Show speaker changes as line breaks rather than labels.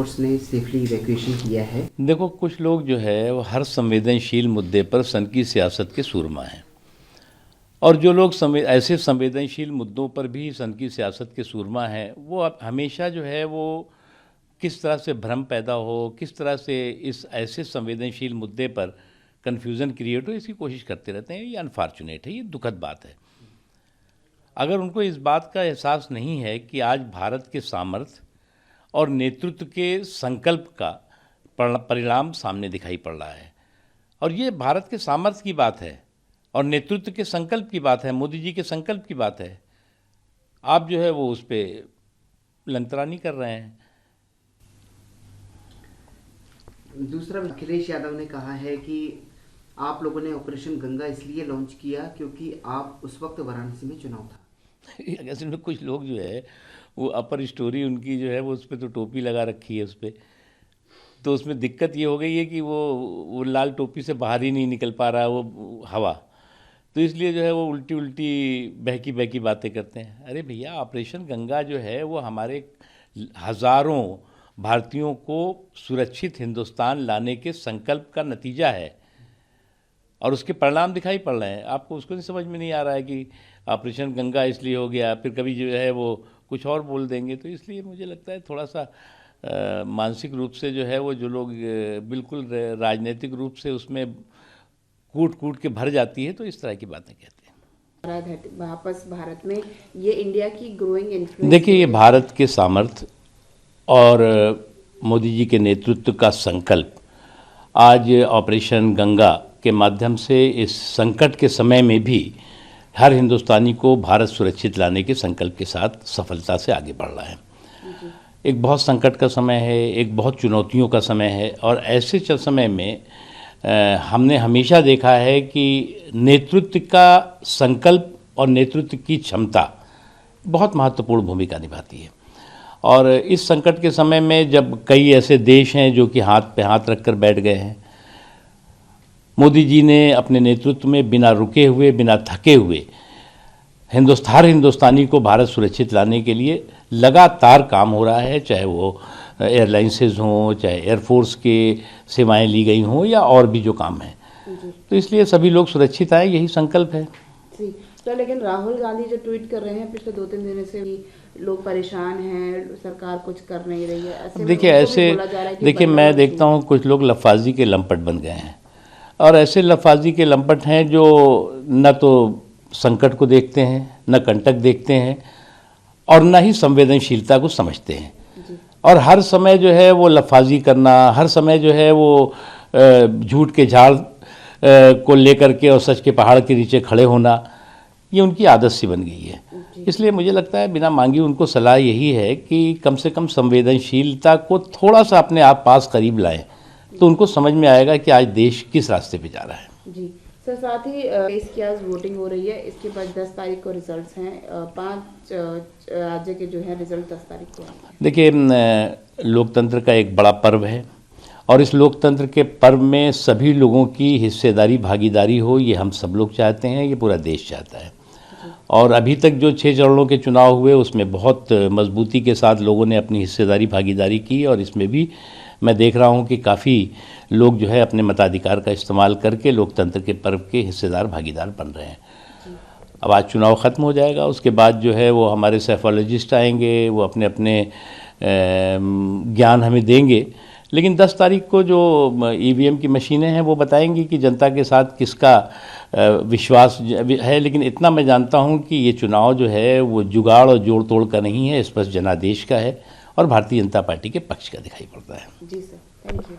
Force ने safely evacuation किया है।
देखो, कुछ लोग जो है वो हर संवेदनशील मुद्दे पर सन की सियासत के सूरमा हैं, और जो लोग ऐसे संवेदनशील मुद्दों पर भी सन की सियासत के सूरमा हैं, वो अब हमेशा जो है वो किस तरह से भ्रम पैदा हो, किस तरह से इस ऐसे संवेदनशील मुद्दे पर कन्फ्यूज़न क्रिएट हो, इसकी कोशिश करते रहते हैं। ये अनफॉर्चुनेट है, ये दुखद बात है। अगर उनको इस बात का एहसास नहीं है कि आज भारत के सामर्थ्य और नेतृत्व के संकल्प का परिणाम सामने दिखाई पड़ रहा है, और ये भारत के सामर्थ्य की बात है और नेतृत्व के संकल्प की बात है, मोदी जी के संकल्प की बात है, आप जो है वो उस पर लंतरानी कर रहे हैं।
दूसरा, अखिलेश यादव ने कहा है कि आप लोगों ने ऑपरेशन गंगा इसलिए लॉन्च किया क्योंकि आप उस वक्त वाराणसी में चुनाव था।
असल में कुछ लोग जो है वो अपर स्टोरी उनकी जो है वो उस पर तो टोपी लगा रखी है उस पर, तो उसमें दिक्कत ये हो गई है कि वो लाल टोपी से बाहर ही नहीं निकल पा रहा है वो हवा, तो इसलिए जो है वो उल्टी उल्टी बहकी बहकी बातें करते हैं। अरे भैया, ऑपरेशन गंगा जो है वो हमारे हज़ारों भारतीयों को सुरक्षित हिंदुस्तान लाने के संकल्प का नतीजा है, और उसके परिणाम दिखाई पड़ रहे हैं। आपको उसको नहीं समझ में नहीं आ रहा है कि ऑपरेशन गंगा इसलिए हो गया, फिर कभी जो है वो कुछ और बोल देंगे। तो इसलिए मुझे लगता है थोड़ा सा मानसिक रूप से जो है वो जो लोग बिल्कुल राजनीतिक रूप से उसमें कूट कूट के भर जाती है, तो इस तरह की बातें कहते हैं।
वापस भारत में ये इंडिया की ग्रोइंग इन्फ्लुएंस।
देखिए, ये भारत के सामर्थ्य और मोदी जी के नेतृत्व का संकल्प आज ऑपरेशन गंगा के माध्यम से इस संकट के समय में भी हर हिंदुस्तानी को भारत सुरक्षित लाने के संकल्प के साथ सफलता से आगे बढ़ रहा है। एक बहुत संकट का समय है, एक बहुत चुनौतियों का समय है, और ऐसे समय में हमने हमेशा देखा है कि नेतृत्व का संकल्प और नेतृत्व की क्षमता बहुत महत्वपूर्ण भूमिका निभाती है। और इस संकट के समय में जब कई ऐसे देश हैं जो कि हाथ पे हाथ रखकर बैठ गए हैं, मोदी जी ने अपने नेतृत्व में बिना रुके हुए, बिना थके हुए हिंदुस्तानी को भारत सुरक्षित लाने के लिए लगातार काम हो रहा है, चाहे वो एयरलाइंसेज हों, चाहे एयरफोर्स के सेवाएं ली गई हों, या और भी जो काम है। तो इसलिए सभी लोग सुरक्षित आए, यही संकल्प है।
तो लेकिन राहुल गांधी जो ट्वीट कर रहे हैं पिछले 2-3 दिनों से, लोग परेशान हैं, सरकार कुछ कर नहीं रही है।
देखिए मैं देखता हूँ कुछ लोग लफाजी के लंपट बन गए हैं, और ऐसे लफाजी के लंपट हैं जो न तो संकट को देखते हैं, न कंटक देखते हैं, और न ही संवेदनशीलता को समझते हैं, और हर समय जो है वो लफाजी करना, हर समय जो है वो झूठ के झाड़ को लेकर के और सच के पहाड़ के नीचे खड़े होना, ये उनकी आदत सी बन गई है। इसलिए मुझे लगता है बिना मांगी उनको सलाह यही है कि कम से कम संवेदनशीलता को थोड़ा सा अपने आप पास करीब लाएं, तो उनको समझ में आएगा कि आज देश किस रास्ते पे जा रहा है।
जी सर, साथ ही इसकी आज वोटिंग हो रही है, इसके बाद 10 तारीख को रिजल्ट्स हैं, 5 राज्य के जो है रिजल्ट 10 तारीख को। देखिए,
लोकतंत्र का एक बड़ा पर्व है, और इस लोकतंत्र के पर्व में सभी लोगों की हिस्सेदारी, भागीदारी हो, ये हम सब लोग चाहते हैं, ये पूरा देश चाहता है। और अभी तक जो 6 चरणों के चुनाव हुए उसमें बहुत मजबूती के साथ लोगों ने अपनी हिस्सेदारी, भागीदारी की, और इसमें भी मैं देख रहा हूं कि काफ़ी लोग जो है अपने मताधिकार का इस्तेमाल करके लोकतंत्र के पर्व के हिस्सेदार, भागीदार बन रहे हैं। अब आज चुनाव ख़त्म हो जाएगा, उसके बाद जो है वो हमारे सेफोलॉजिस्ट आएंगे, वो अपने अपने ज्ञान हमें देंगे, लेकिन 10 तारीख को जो ईवीएम की मशीनें हैं वो बताएंगी कि जनता के साथ किसका विश्वास है। लेकिन इतना मैं जानता हूं कि ये चुनाव जो है वो जुगाड़ और जोड़ तोड़ का नहीं है, स्पष्ट जनादेश का है, और भारतीय जनता पार्टी के पक्ष का दिखाई पड़ता है।
जी सर, थैंक यू।